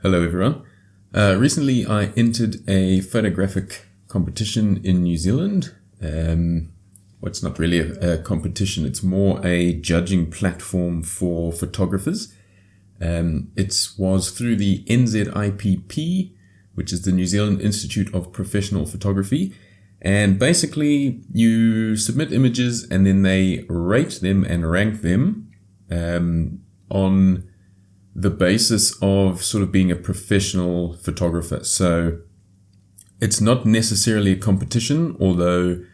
Hello everyone. Recently I entered a photographic competition in New Zealand. Well, it's not really a competition, it's more a judging platform for photographers. It was through the NZIPP, which is the New Zealand Institute of Professional Photography. And basically you submit images and then they rate them and rank them on the basis of sort of being a professional photographer. So it's not necessarily a competition, although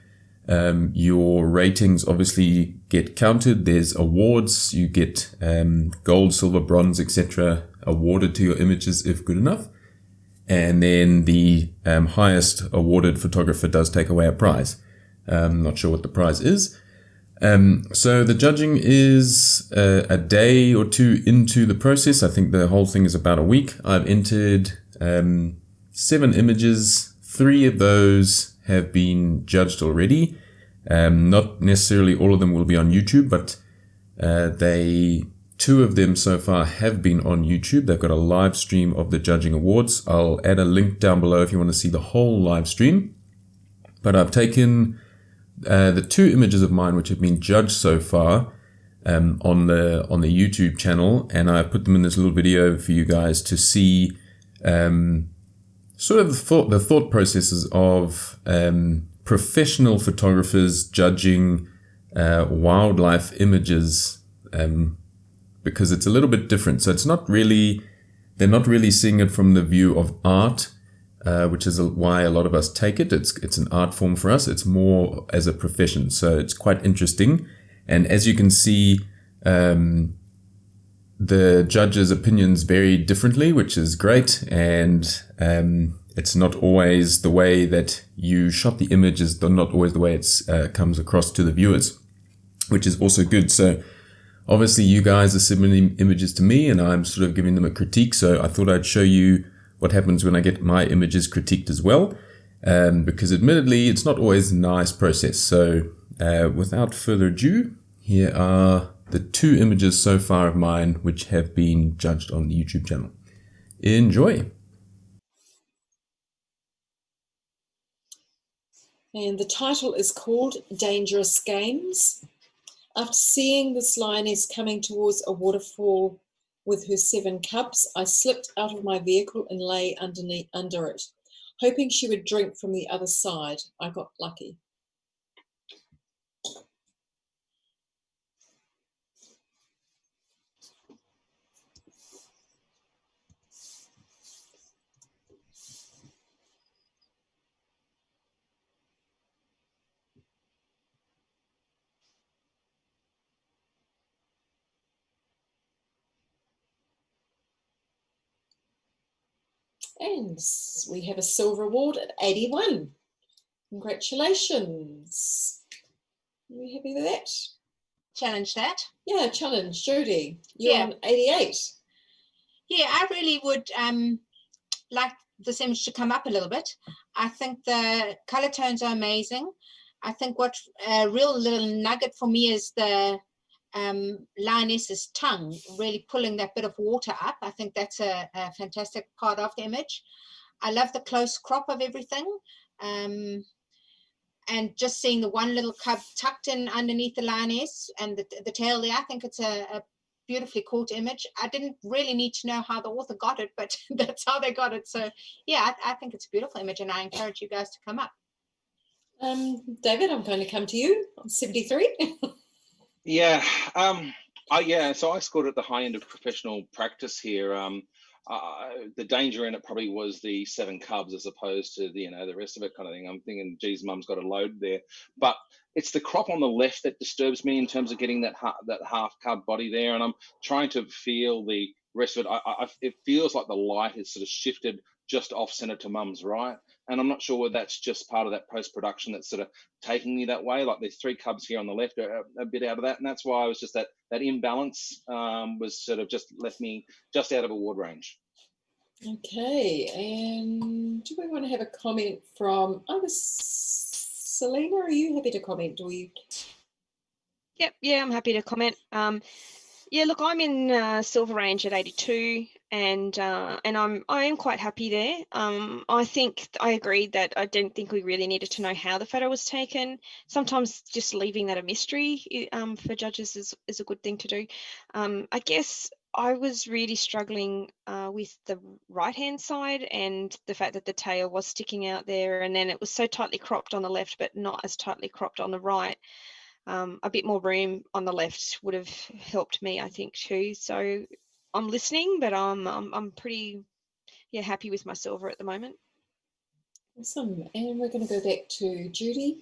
your ratings obviously get counted. There's awards, you get gold, silver, bronze, etc. awarded to your images if good enough. And then the highest awarded photographer does take away a prize. Not sure what the prize is. So the judging is a day or two into the process. I think the whole thing is about a week. I've entered 7 images. 3 of those have been judged already. Not necessarily all of them will be on YouTube, but 2 of them so far have been on YouTube. They've got a live stream of the judging awards. I'll add a link down below if you want to see the whole live stream. But I've taken the 2 images of mine which have been judged so far on the YouTube channel, and I put them in this little video for you guys to see sort of the thought processes of professional photographers judging wildlife images, because it's a little bit different. So it's not really, they're not really seeing it from the view of art, which is why a lot of us take it. It's an art form for us. It's more as a profession. So it's quite interesting. And as you can see, the judges' opinions vary differently, which is great. And it's not always the way that you shot the image is not always the way it comes across to the viewers, which is also good. So obviously you guys are submitting images to me and I'm sort of giving them a critique. So I thought I'd show you what happens when I get my images critiqued as well, because admittedly it's not always a nice process. So without further ado, here are the 2 images so far of mine which have been judged on the YouTube channel. Enjoy! And the title is called Dangerous Games. After seeing this lioness coming towards a waterfall with her 7 cubs, I slipped out of my vehicle and lay under it, hoping she would drink from the other side. I got lucky. And we have a silver award at 81. Congratulations. Are you happy with that? Challenge that. Yeah, challenge. Jodie, you're Yeah. on 88. Yeah, I really would like this image to come up a little bit. I think the color tones are amazing. I think what a real little nugget for me is the lioness's tongue really pulling that bit of water up. I think that's a fantastic part of the image. I love the close crop of everything, and just seeing the one little cub tucked in underneath the lioness and the tail there. I think it's a beautifully caught image. I didn't really need to know how the author got it, but that's how they got it. So yeah, I think it's a beautiful image and I encourage you guys to come up. David, I'm going to come to you on 73. Yeah, so I scored at the high end of professional practice here. The danger in it probably was the 7 cubs as opposed to the rest of it kind of thing. I'm thinking, geez, mum's got a load there. But it's the crop on the left that disturbs me in terms of getting that half cub body there, and I'm trying to feel the rest of it. It feels like the light has sort of shifted just off center to mum's right, and I'm not sure whether that's just part of that post-production that's sort of taking me that way. Like there's 3 cubs here on the left, are a bit out of that, and that's why I was just that imbalance was sort of just left me just out of award range. Okay, and do we want to have a comment from Selena? Are you happy to comment? Do we? Yep, yeah, I'm happy to comment. Yeah, look, I'm in silver range at 82. and I am quite happy there. I think I agreed that I didn't think we really needed to know how the photo was taken. Sometimes just leaving that a mystery for judges is a good thing to do. I guess I was really struggling with the right-hand side and the fact that the tail was sticking out there, and then it was so tightly cropped on the left, but not as tightly cropped on the right. A bit more room on the left would have helped me, I think, too. So I'm listening, but I'm pretty happy with my silver at the moment. Awesome. And we're going to go back to Judy.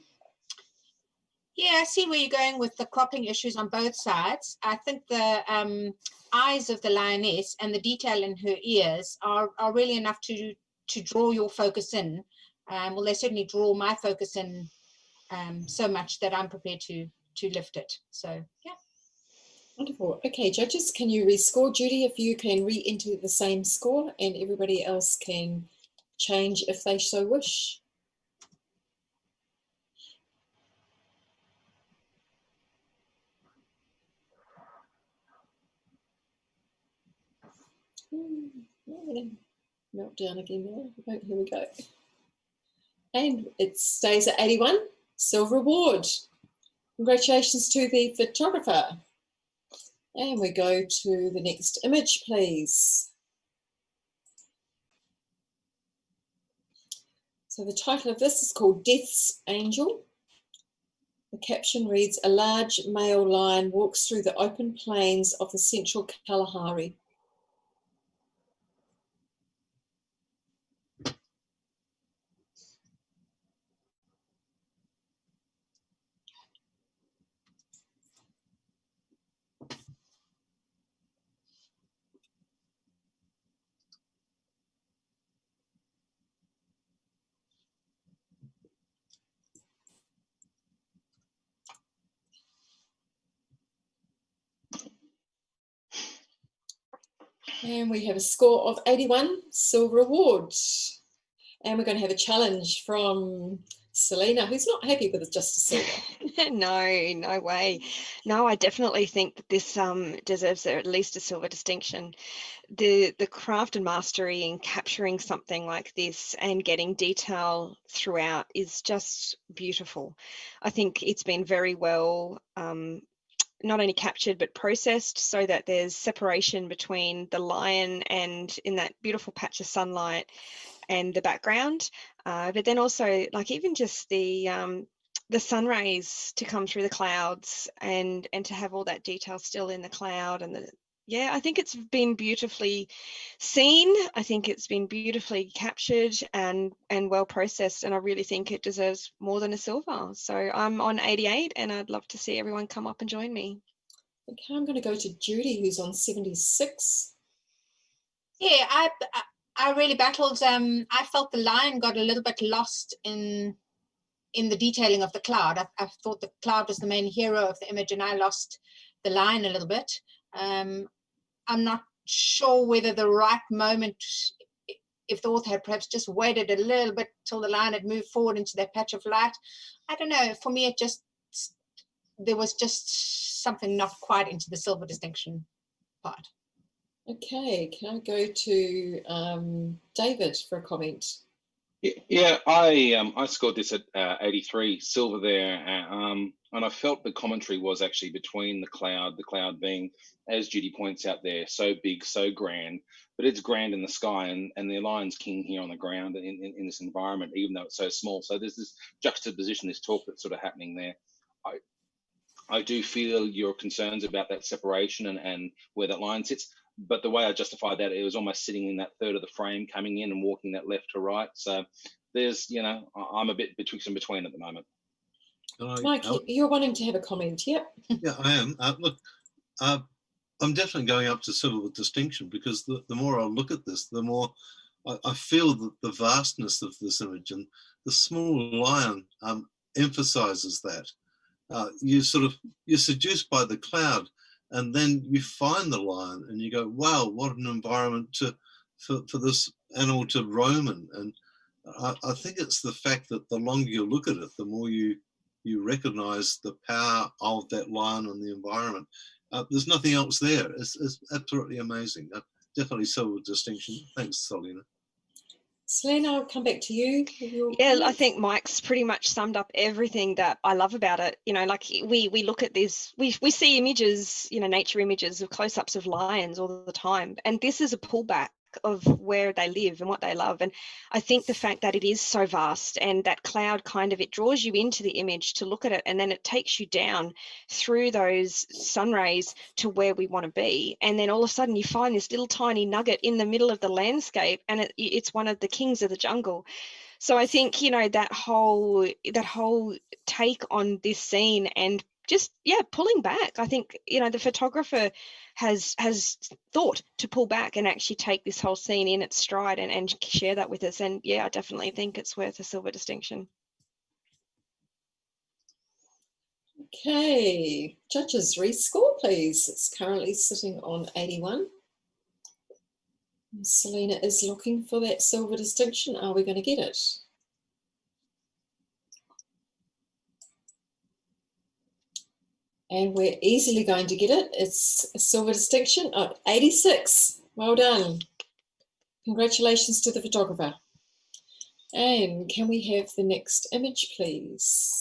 Yeah, I see where you're going with the cropping issues on both sides. I think the eyes of the lioness and the detail in her ears are really enough to draw your focus in. Well, they certainly draw my focus in so much that I'm prepared to lift it. So, yeah. Wonderful. Okay, judges, can you rescore? Judy, if you can re-enter the same score, and everybody else can change if they so wish. Melt down again there. Here we go. And it stays at 81. Silver award. Congratulations to the photographer. And we go to the next image, please. So the title of this is called Death's Angel. The caption reads, "A large male lion walks through the open plains of the central Kalahari." And we have a score of 81, silver award. And we're going to have a challenge from Selena, who's not happy with just a silver. No way. No, I definitely think that this deserves at least a silver distinction. The craft and mastery in capturing something like this and getting detail throughout is just beautiful. I think it's been very well not only captured but processed so that there's separation between the lion and in that beautiful patch of sunlight and the background, but then also like even just the sun rays to come through the clouds and to have all that detail still in the cloud. And I think it's been beautifully seen. I think it's been beautifully captured and well processed, and I really think it deserves more than a silver. So I'm on 88 and I'd love to see everyone come up and join me. Okay, I'm going to go to Judy, who's on 76. Yeah, I really battled. I felt the lion got a little bit lost in the detailing of the cloud. I thought the cloud was the main hero of the image, and I lost the lion a little bit. I'm not sure whether the right moment, if the author had perhaps just waited a little bit till the lion had moved forward into that patch of light. I don't know. For me, there was just something not quite into the silver distinction part. Okay, can I go to David for a comment? Yeah, I scored this at 83, silver there, and I felt the commentary was actually between the cloud being, as Judy points out there, so big, so grand, but it's grand in the sky, and the lion's king here on the ground in this environment, even though it's so small. So there's this juxtaposition, this talk that's sort of happening there. I do feel your concerns about that separation and where that line sits. But the way I justify that, it was almost sitting in that third of the frame, coming in and walking that left to right. So there's, I'm a bit betwixt and between at the moment. Mike, you're wanting to have a comment, yep? Yeah, I am. Look, I'm definitely going up to silver with distinction, because the more I look at this, the more I feel the vastness of this image, and the small lion emphasizes that. You're seduced by the cloud, and then you find the lion and you go, wow, what an environment for this animal to roam in. And I think it's the fact that the longer you look at it, the more you recognize the power of that lion and the environment. There's nothing else there. It's absolutely amazing. definitely silver distinction. Thanks, Selena. Selena, I'll come back to you. With your Yeah, I comments. think Mike's pretty much summed up everything that I love about it. You know, like we look at this, we see images, you know, nature images of close-ups of lions all the time, and this is a pullback of where they live and what they love. And I think the fact that it is so vast, and that cloud kind of, it draws you into the image to look at it, and then it takes you down through those sun rays to where we want to be, and then all of a sudden you find this little tiny nugget in the middle of the landscape, and it's one of the kings of the jungle. So I think, you know, that whole take on this scene, and just, yeah, pulling back. I think, you know, the photographer has thought to pull back and actually take this whole scene in its stride and share that with us. And yeah, I definitely think it's worth a silver distinction. Okay, judges, rescore, please. It's currently sitting on 81. Selena is looking for that silver distinction. Are we going to get it? And we're easily going to get it. It's a silver distinction. Oh, 86. Well done. Congratulations to the photographer. And can we have the next image, please?